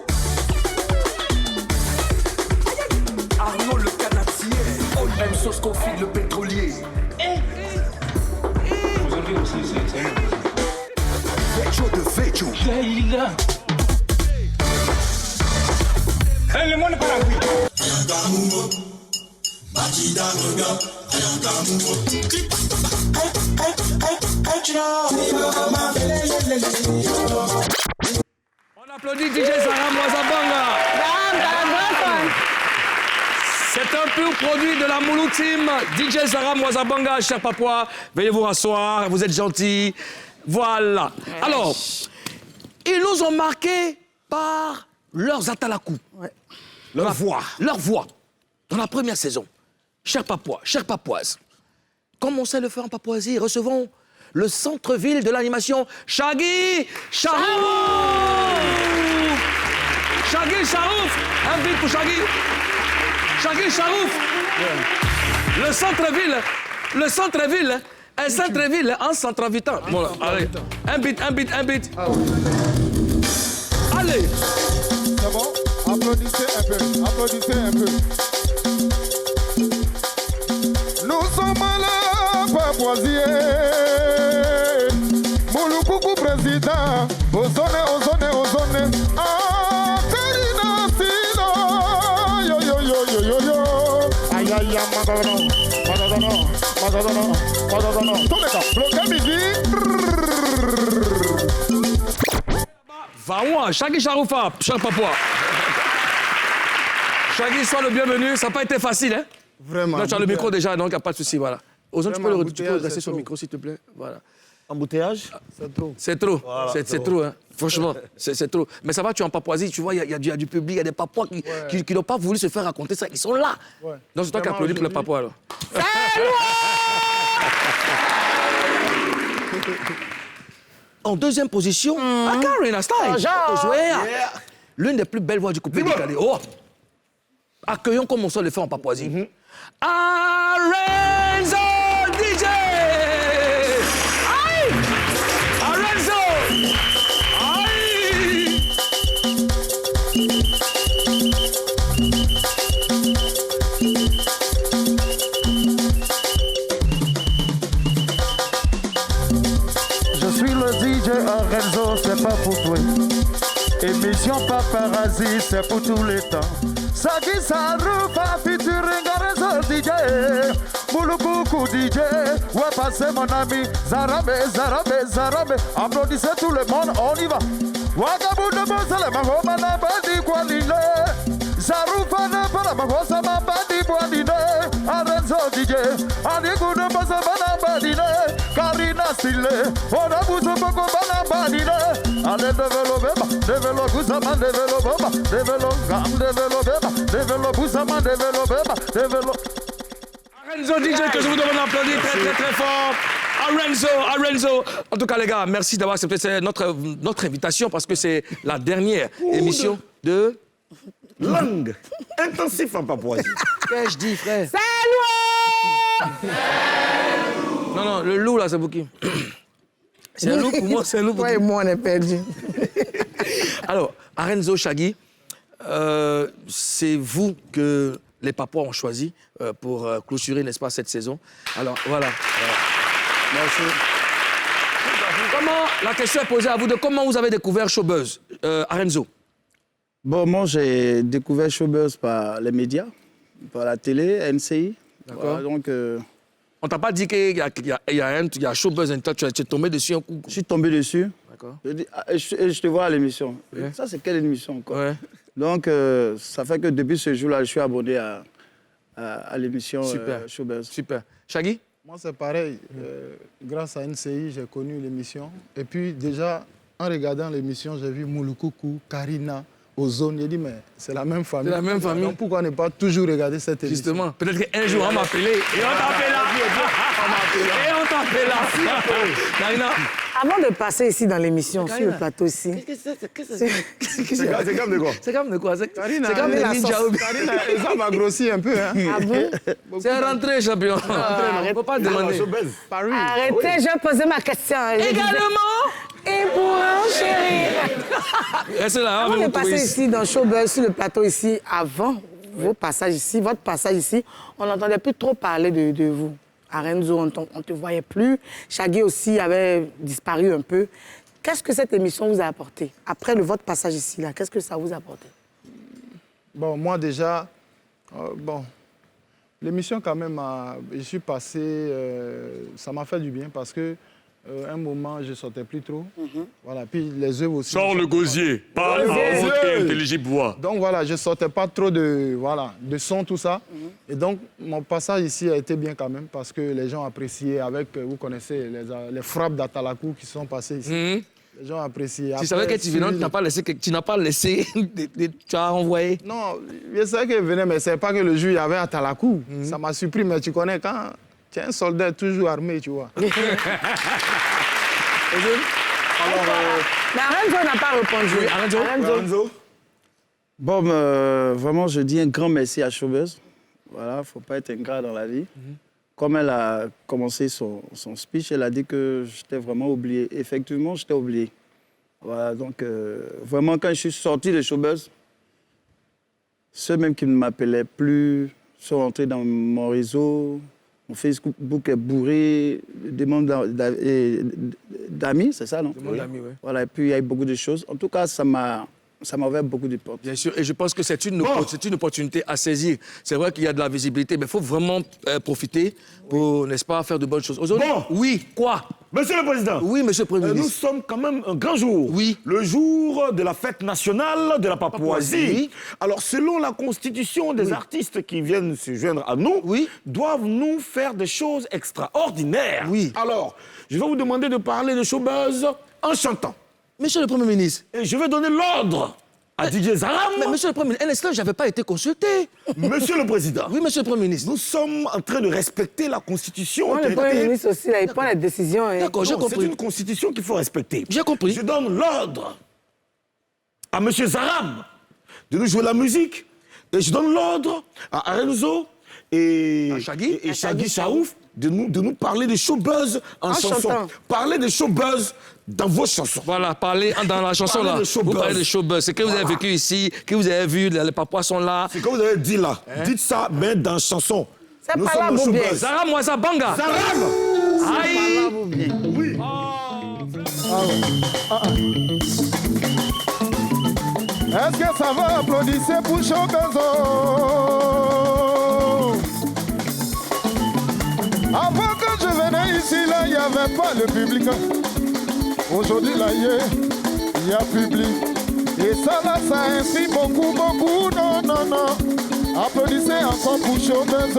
Arnaud le Canadien, même sauce confit le pétrolier. Aujourd'hui aussi, c'est Vecho de Vecho. le monde est pas en bruit. On applaudit DJ Zara Mwezebengwe. C'est un pur produit de la Moulou Team. DJ Zara Mwezebengwe, cher papa, veuillez vous rasseoir, vous êtes gentils. Voilà. Alors, ils nous ont marqués par leurs atalakou. Ouais. Leur voix. Leur voix. Dans la première saison. Chers Papouas, chères Papouaises, comme on sait le faire en Papouasie, recevons le centre-ville de l'animation, Shaggy Charouf. Shaggy Charouf. Un beat pour Shaggy. Shaggy Charouf. Le centre-ville. Le centre-ville. Un centre-ville en centre-habitant. Bon, là, allez. Un beat. Allez. C'est bon? Applaudissez un peu. Nous sommes là, Papouasier. Moulou président. Ozone. Ah, Karina Sino. Yo. Aïe, Madonna. Tous les cas, bloquez midi. Va-moi, Shaggy Charoufa, cher papa. Shaggy, sois le bienvenu. Ça n'a pas été facile, hein? Vraiment. Non, tu as le micro déjà, donc il n'y a pas de souci, voilà. Ozone, tu peux embouteillage, rester c'est sur le trop. micro, s'il te plaît. Voilà. Embouteillage. C'est trop. C'est trop. Voilà, C'est trop, hein. Franchement, c'est trop. Mais ça va, tu es en Papouasie, tu vois, il y a du public, il y a des Papouas qui n'ont pas voulu se faire raconter ça. Ils sont là. Ouais. Donc c'est toi qui Vraiment, applaudis pour le aujourd'hui- Papouas, alors. En deuxième position, Karina Style. L'une des plus belles voix du coupé décalé. Oh! Accueillons comme on sait le faire en Papouasie. Arenzo DJ! Aïe! Arenzo! Aïe! Je suis le DJ Arenzo, c'est pas pour toi. Émission paparazzi, c'est pour tous les temps. Sagi Sarufa featuring Arenzo DJ. Moulou DJ. Ouais, passez mon ami. Zarame. Applaudissez tout le monde, on y va. Wagabou de Bosale, ma homa na bandi kwaline. Zarufa na para ma hosa ma bandi kwaline. Arenzo DJ. Adigu de Bosale na bandine. Karina Style. On a bousé beaucoup bana bandine. Allez, développe Goussama, développe Goussama, développe. Arenzo DJ, que je vous demande d'applaudir très fort. Arenzo. En tout cas, les gars, merci d'avoir accepté notre invitation parce que c'est la dernière émission de... Langue. Intensif en Papouasie. Qu'est-ce que je dis, frère? Salut! Non, le loup, là, c'est pour qui? C'est un loup pour moi, c'est un loup pour Toi qui? et moi, on est perdus. Alors, Arenzo, Shaggy, c'est vous que les Papouas ont choisi pour clôturer, n'est-ce pas, cette saison. Alors, voilà. Merci. La question est posée à vous de comment vous avez découvert Showbuzz, Arenzo? Bon, moi, j'ai découvert Showbuzz par les médias, par la télé, NCI. D'accord. Voilà, donc, On t'a pas dit qu'il y a Showbuzz, tu es tombé dessus un coup? je suis tombé dessus. D'accord. Je dis, je te vois à l'émission. Ouais. Ça, c'est quelle émission, quoi? Ouais. Donc, ça fait que depuis ce jour-là, je suis abonné à à l'émission Showbuzz. Super. Shaggy? Moi, c'est pareil. Grâce à NCI, j'ai connu l'émission. Et puis, déjà, en regardant l'émission, j'ai vu Moulukoukou, Karina, Ozone. J'ai dit, mais c'est la même famille. C'est la même famille. Donc, pourquoi ne pas toujours regarder cette émission? Justement. Peut-être qu'un jour, on m'a appelé et on t'appelle là. Et on t'appelle là. Karina. Avant de passer ici dans l'émission, sur le plateau ici. C'est comme de quoi? C'est comme de quoi? C'est Karina, comme de la ninja. sauce. Karina, ça m'a grossi un peu. Hein. Ah bon? C'est rentré, champion. On ne peut pas demander. Paris. Arrêtez, je vais poser ma question. Également. Et pour un chéri. Restez là. Avant de passer ici dans Showbuzz, sur le plateau ici, avant votre passage ici, on n'entendait plus trop parler de vous. À Renzo, on ne te voyait plus. Shaggy aussi avait disparu un peu. Qu'est-ce que cette émission vous a apporté? Après votre passage ici, là, qu'est-ce que ça vous a apporté? Bon, moi déjà, l'émission quand même, je suis passé, ça m'a fait du bien parce que un moment, je ne sortais plus trop. Voilà, puis les œuvres aussi. Sors le gosier, parle en haute et intelligible voix. Donc voilà, je ne sortais pas trop de son, tout ça. Et donc, mon passage ici a été bien quand même parce que les gens appréciaient avec, vous connaissez, les frappes d'Atalakou qui sont passées ici. Les gens appréciaient. Tu savais que tu venais, tu n'as pas laissé, tu as envoyé. Non, je savais qu'il venait, mais ce n'est pas que le jour, il y avait Atalakou. Ça m'a surpris, mais tu connais quand tu es un soldat toujours armé, tu vois. Mais Renzo n'a pas répondu. Renzo? Bon, vraiment, je dis un grand merci à Showbuzz. Voilà, il ne faut pas être ingrat dans la vie. Comme elle a commencé son speech, elle a dit que j'étais vraiment oublié. Effectivement, j'étais oublié. Voilà, donc vraiment, quand je suis sorti de Showbuzz, ceux même qui ne m'appelaient plus sont entrés dans mon réseau. Mon Facebook est bourré de membres d'amis, c'est ça, non? De membres d'amis, oui. Voilà, et puis il y a eu beaucoup de choses. En tout cas, ça m'a ouvert beaucoup de portes. Bien sûr, et je pense que c'est une opportunité à saisir. C'est vrai qu'il y a de la visibilité, mais il faut vraiment profiter pour, n'est-ce pas, faire de bonnes choses. Aujourd'hui, oui, quoi? Monsieur le Président. Oui, Monsieur le Premier ministre. Nous sommes quand même un grand jour. Oui. Le jour de la fête nationale de la Papouasie. Oui. Alors, selon la constitution, des artistes qui viennent se joindre à nous doivent nous faire des choses extraordinaires. Oui. Alors, je vais vous demander de parler de Showbuzz en chantant. Monsieur le Premier ministre. Et je vais donner l'ordre à Didier Zaram. Mais Monsieur le Premier ministre, un instant, je n'avais pas été consulté. Monsieur le Président. Oui, Monsieur le Premier ministre. Nous sommes en train de respecter la Constitution. Le Premier ministre aussi, là, il prend la décision. D'accord, j'ai compris. C'est une Constitution qu'il faut respecter. J'ai compris. Je donne l'ordre à Monsieur Zaram de nous jouer la musique. Et je donne l'ordre à Renzo et Shaggy Chaouf de nous parler de Showbuzz en chanson. Parlez de Showbuzz dans vos chansons. Voilà, parlez dans la chanson là. Vous parlez de Showbuzz. C'est que vous avez vécu ici, que vous avez vu, les Papouas sont là. C'est comme vous avez dit là. Dites ça, mais dans la chanson. C'est pas là, vous bien. Zaram, moi, ça banga. Zaram! Aïe! Oui. Est-ce que ça va applaudir pour Showbuzz? Avant que je venais ici, là, il n'y avait pas le public. Aujourd'hui, là, il y a public. Et ça, là, ça inspire beaucoup, beaucoup. Non, non, non. Applaudissez encore pour Showbuzz.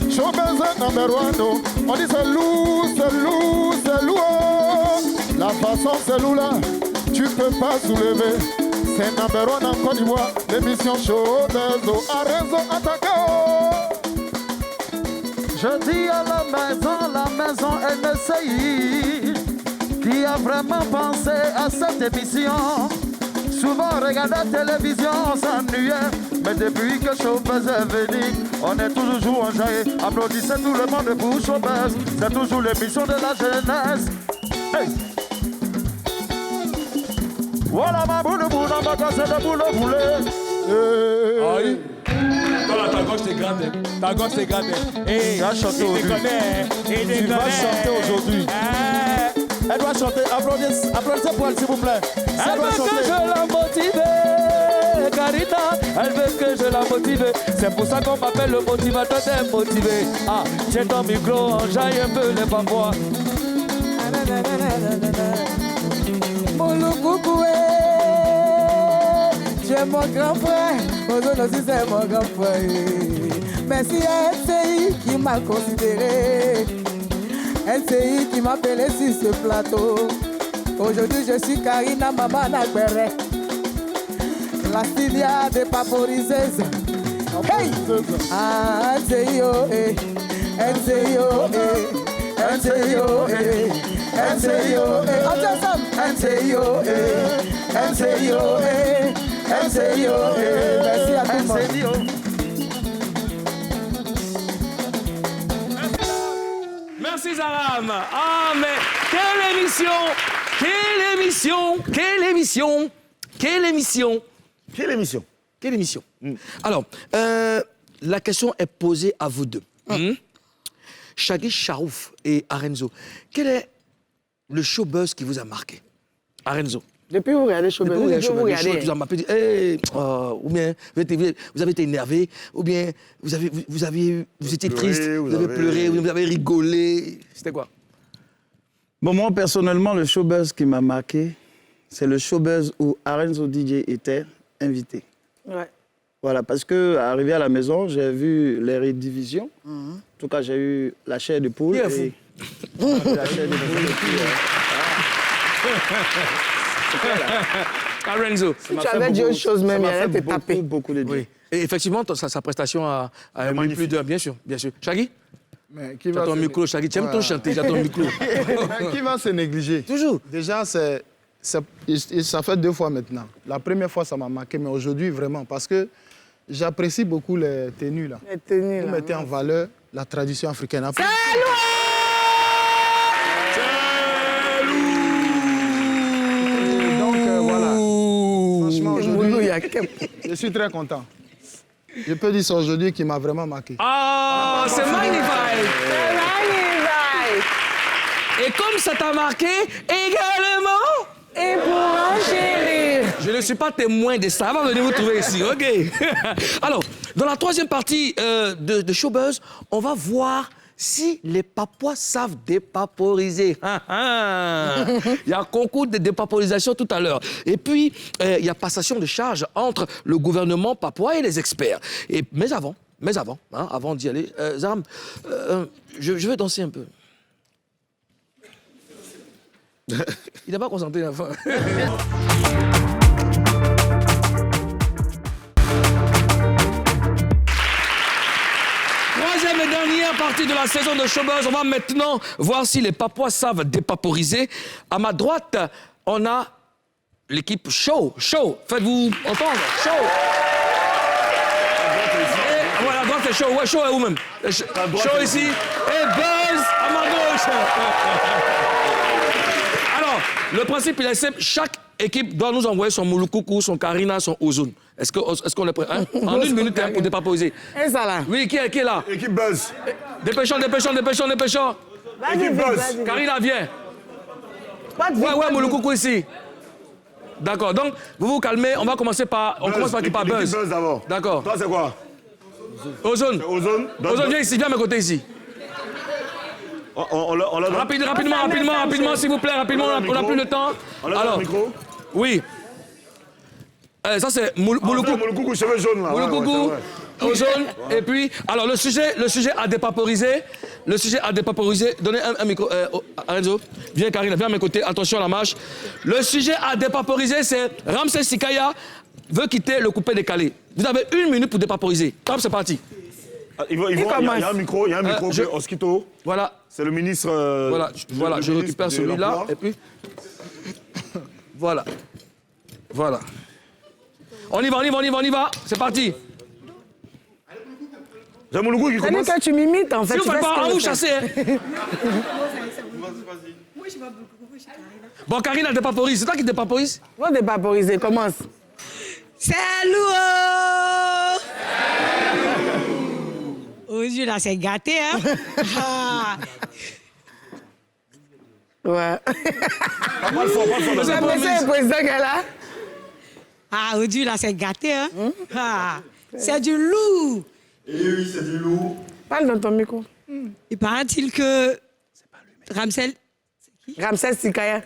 Showbuzz number one. On dit c'est lourd, c'est lourd, c'est lourd. La façon, c'est lourd, là. Tu peux pas soulever. C'est number one en Côte d'Ivoire. L'émission Showbuzz. À raison, attaquez. Je dis à la maison NCI, qui a vraiment pensé à cette émission. Souvent on regarde la télévision, on s'ennuyait, mais depuis que Showbuzz est venu, on est toujours enjaillé. Applaudissez tout le monde pour Showbuzz, c'est toujours l'émission de la jeunesse. Hey. Voilà ma boule, ma casse de boule, Aïe. Voilà, ta gauche c'est grande. Ta gauche c'est grande. Et tu vas chanter aujourd'hui. Tu vas chanter aujourd'hui. Elle doit chanter. Applaudissez pour elle, s'il vous plaît. Elle veut que je la motive, Karina. Elle veut que je la motive. C'est pour ça qu'on m'appelle le motivateur des motivés. Ah, tiens ton micro, enjaille un peu les Papouas. Moulukoukou, tu es mon grand frère. Mon aussi c'est mon grand frère. Merci à NCI qui m'a considéré. NCI qui m'a appelé sur ce plateau. Aujourd'hui, je suis Karina Mamana Gbere. La Sylvia des Paporises. Hey! Ah, NCI, oh, eh. NCI, oh, eh. NCI, oh, eh. NCI, oh, eh. NCI, oh, eh. NCI, oh, eh. NCI, oh, eh. Merci à tout le monde. Merci Zaram. Ah mais quelle émission! Quelle émission! Quelle émission! Quelle émission! Quelle émission? Quelle émission? Alors, la question est posée à vous deux. Shaggy Charouf et Arenzo, quel est le showbuzz qui vous a marqué? Arenzo. Depuis vous regardez Showbuzz, vous regardez. avez dit, hey, ou bien vous avez été énervé, ou bien vous étiez triste, vous avez pleuré, vous avez rigolé. C'était quoi? Bon, moi, personnellement, le showbuzz qui m'a marqué, c'est le showbuzz où Arenzo DJ était invité. Ouais. Voilà, parce que arrivé à la maison, j'ai vu les rediffusions. En tout cas, j'ai eu la chair de poule. Qui est et... la chair de poule. Et puis, Arenzo. Tu avais dit autre chose même, il allait te taper. Beaucoup de Oui. Et effectivement, sa prestation a eu plus d'un, bien sûr, bien sûr. Shaggy? Mais qui va J'attends le micro, Shaggy. Tu aimes ton chanter, j'attends le micro. Qui va se négliger? Toujours. Déjà, ça fait 2 fois maintenant. La première fois, ça m'a marqué, mais aujourd'hui, vraiment, parce que j'apprécie beaucoup les tenues, là. Les tenues, Vous là. mettez en valeur la tradition africaine. Après... Donc, voilà. Franchement, aujourd'hui, je suis très content. Je peux dire ça aujourd'hui qui m'a vraiment marqué. Ah, c'est magnifique! C'est magnifique! Et comme ça t'a marqué, également... Et pour enchérir. Je ne suis pas témoin de ça. On va venir vous trouver ici, OK? Alors, dans la troisième partie de Showbuzz, on va voir si les Papois savent dépaporiser. Il y a un concours de dépaporisation tout à l'heure. Et puis, il y a passation de charges entre le gouvernement papouas et les experts. Mais avant, avant d'y aller, Zaram, je vais danser un peu. Il n'a pas concentré la fin. Troisième et dernière partie de la saison de Showbuzz. On va maintenant voir si les Papois savent dépaporiser. À ma droite, on a l'équipe Show. Faites-vous entendre. Show. Et voilà, à droite c'est Show. Ouais, Show est où même? Show ici. Et Buzz à ma gauche. Alors, le principe, il est simple. Chaque équipe doit nous envoyer son Moulukoukou, son Karina, son Ozone. Est-ce qu'on est prêt? En 1 minute pour dépaporiser. Et ça là? Oui, qui est là? Équipe Buzz. Dépêchons. Équipe Buzz. Karina, viens. Ouais, Moulukoukou ici. D'accord, donc vous vous calmez, on va commencer par... On commence par qui? Par Buzz. Buzz d'abord. D'accord. Toi, c'est quoi? Ozone. Ozone. Viens ici, viens à mes côtés ici. On l'a Rapidement, s'il vous plaît, rapidement, on n'a plus le temps. Alors, le micro. Oui. Ça, c'est Moulukoukou. Moulukoukou, cheveux jaunes, là. Moulukoukou, Ozone, et puis... Alors, le sujet à dépaporiser. Donnez un micro. Arenzo, viens, Karine, viens à mes côtés. Attention à la marche. Le sujet à dépaporiser, c'est Ramsès Sikaya veut quitter le coupé décalé. Vous avez 1 minute pour dépaporiser. Top, c'est parti. Il y a un micro, Oskito. Voilà. C'est le ministre... Voilà, je récupère celui-là, et puis... Voilà. On y va. C'est parti. J'ai Moulukoukou qui commence. C'est-à-dire que tu m'imites, en fait. Si vous faites pas, on vous chassez. Bon, Karine, elle dépaporise. C'est toi qui dépaporise? On dépaporiser, commence. Salut! Aujourd'hui, là, c'est gâté, hein? Ouais. Pas le fort. C'est le président qu'elle a. Ah, aujourd'hui, là, c'est gâté, hein? C'est du lourd. Eh oui, c'est du lourd. Parle dans ton micro. Il paraît-il que Ramsès Sikaya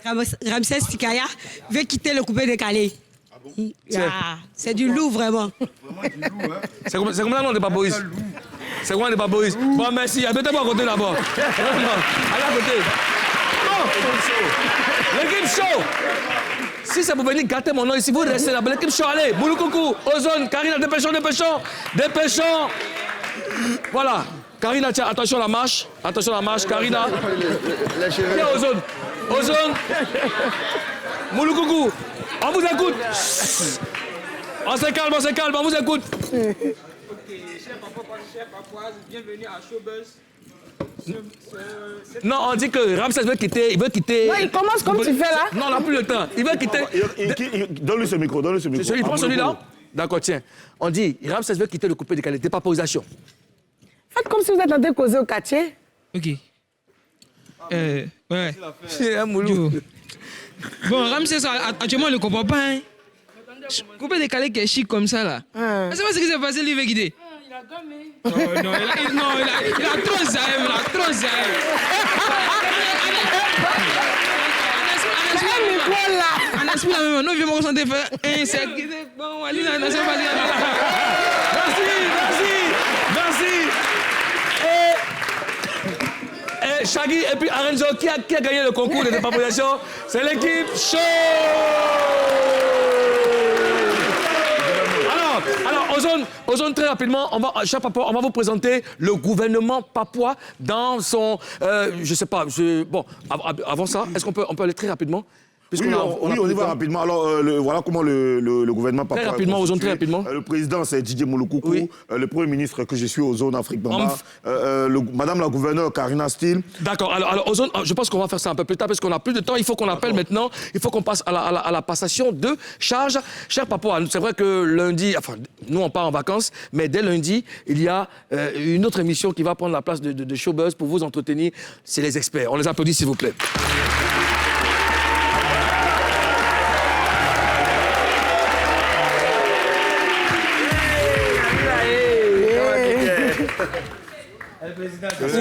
veut quitter le coupé décalé. Ah, c'est du loup, vraiment. C'est comme ça, non, on n'est pas Boris. C'est quoi, on n'est pas Boris. Bon, merci. Mettez-moi à côté d'abord. Allez à côté. Oh. L'équipe show. Si ça vous venir gâter mon nom ici, vous restez là. L'équipe show, allez. Moulou-coucou, Ozone, Karina, dépêchons. Voilà. Karina, tiens, attention à la marche. Karina. Tiens, Ozone. Moulou-coucou, on vous écoute. On se calme, on vous écoute. Cher Papoise, bienvenue à Showbuzz. Non, on dit que Ramsès veut quitter. Non, il commence comme tu fais là. Non, on n'a plus le temps. Il veut quitter. Donne-lui ce micro. Il prend celui-là. D'accord, tiens. On dit, Ramsès veut quitter le coupé décalé. Dépaporisation. Faites comme si vous êtes en train de causer au quartier. Ok. Ouais. C'est un moulou. Bon, Ramsès, actuellement, on ne le comprend pas. Hein. Coupé décalé qui est chic comme ça, là. C'est pas ce qui s'est passé, lui, veut quitter. Il a gommé. Il a trop zaïm, En esprit, là, même, nous, viens me ressentir faire un cercle. Bon, allez, là, c'est pas Merci. Shaggy et puis Arenzo, qui a gagné le concours de dépaporisation? C'est l'équipe show. Alors, Ozone, très rapidement, on va vous présenter le gouvernement papouas dans son... je sais pas, bon, avant ça, est-ce qu'on peut aller très rapidement? Oui, on y va rapidement. Alors, voilà comment le gouvernement papouas... Très rapidement, Ozone, très rapidement. Le président, c'est Didier Moulou-coucou. Oui. Le premier ministre que je suis aux zones Afrique Bamba. Madame la gouverneure, Karina Steele. D'accord. Alors, Ozone, je pense qu'on va faire ça un peu plus tard parce qu'on n'a plus de temps. Il faut qu'on appelle maintenant. Il faut qu'on passe à la passation de charge. Cher Papouas, c'est vrai que lundi... Enfin, nous, on part en vacances, mais dès lundi, il y a une autre émission qui va prendre la place de Showbuzz pour vous entretenir. C'est les experts. On les applaudit, s'il vous plaît.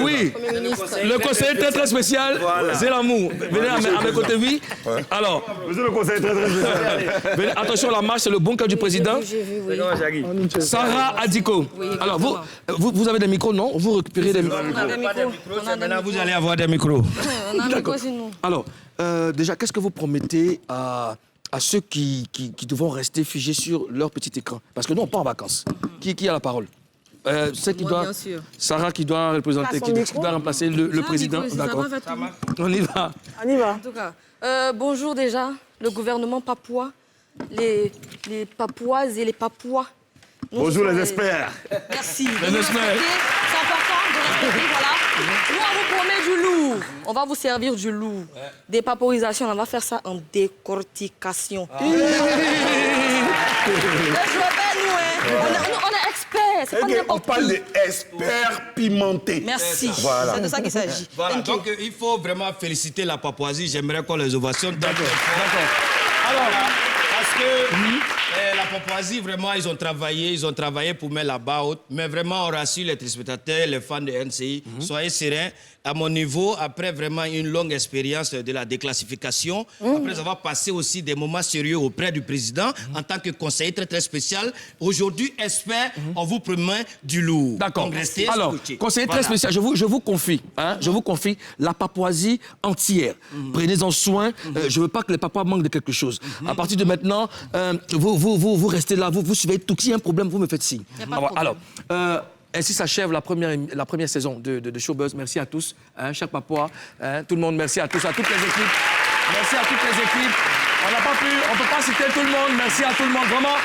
Oui, le conseiller très spécial, Zélamou. Venez à mes côtés, oui. Alors, monsieur le conseiller très spécial. Venez, attention, la marche, c'est le bunker du président. Sarah Adiko. Alors, vous avez des micros, non? Vous récupérez des micros. Maintenant, vous allez avoir des micros. On a un micro sinon. Alors, déjà, qu'est-ce que vous promettez à ceux qui devront rester figés sur leur petit écran? Parce que nous, on part en vacances. Qui a la parole? Bien sûr. Sarah qui doit représenter, qui doit remplacer le président. D'accord. On y va. En tout cas, bonjour déjà, le gouvernement papouas, les papouases et les papouas. Bonjour les experts. Merci. Les experts. C'est important de respecter, voilà. Nous, on vous promet du lourd. On va vous servir du lourd. Dépaporisation, on va faire ça en décortication. On est experts, c'est pas n'importe qui. On parle d'experts pimentés. Merci, voilà. c'est de ça qu'il s'agit. Voilà, donc il faut vraiment féliciter la Papouasie. J'aimerais qu'on les ovationne. D'accord. Alors, parce que la Papouasie, vraiment, ils ont travaillé pour mettre la barre haute. Mais vraiment, on rassure les téléspectateurs, les fans de NCI. Soyez sereins. À mon niveau, après vraiment une longue expérience de la déclassification, après avoir passé aussi des moments sérieux auprès du président, en tant que conseiller très spécial, aujourd'hui, expert, on vous promet du lourd. D'accord. Alors, conseiller très spécial, je vous confie, la Papouasie entière. Prenez-en soin. Je ne veux pas que les Papouas manquent de quelque chose. À partir de maintenant, vous restez là, vous suivez tout. S'il y a un problème, vous me faites signe. Alors, ainsi s'achève la première saison de Showbuzz. Merci à tous, chers Papouas, tout le monde. Merci à tous, à toutes les équipes. Merci à toutes les équipes. On ne peut pas citer tout le monde. Merci à tout le monde. Vraiment,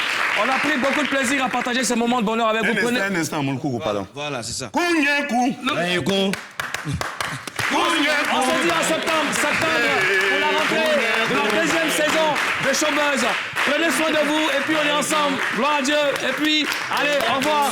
on a pris beaucoup de plaisir à partager ce moment de bonheur avec vous. Un instant, mon coucou, pardon. Voilà, c'est ça. On se dit en septembre pour la rentrée de la deuxième saison de Showbuzz. Prenez soin de vous et puis on est ensemble. Gloire à Dieu. Et puis, allez, au revoir.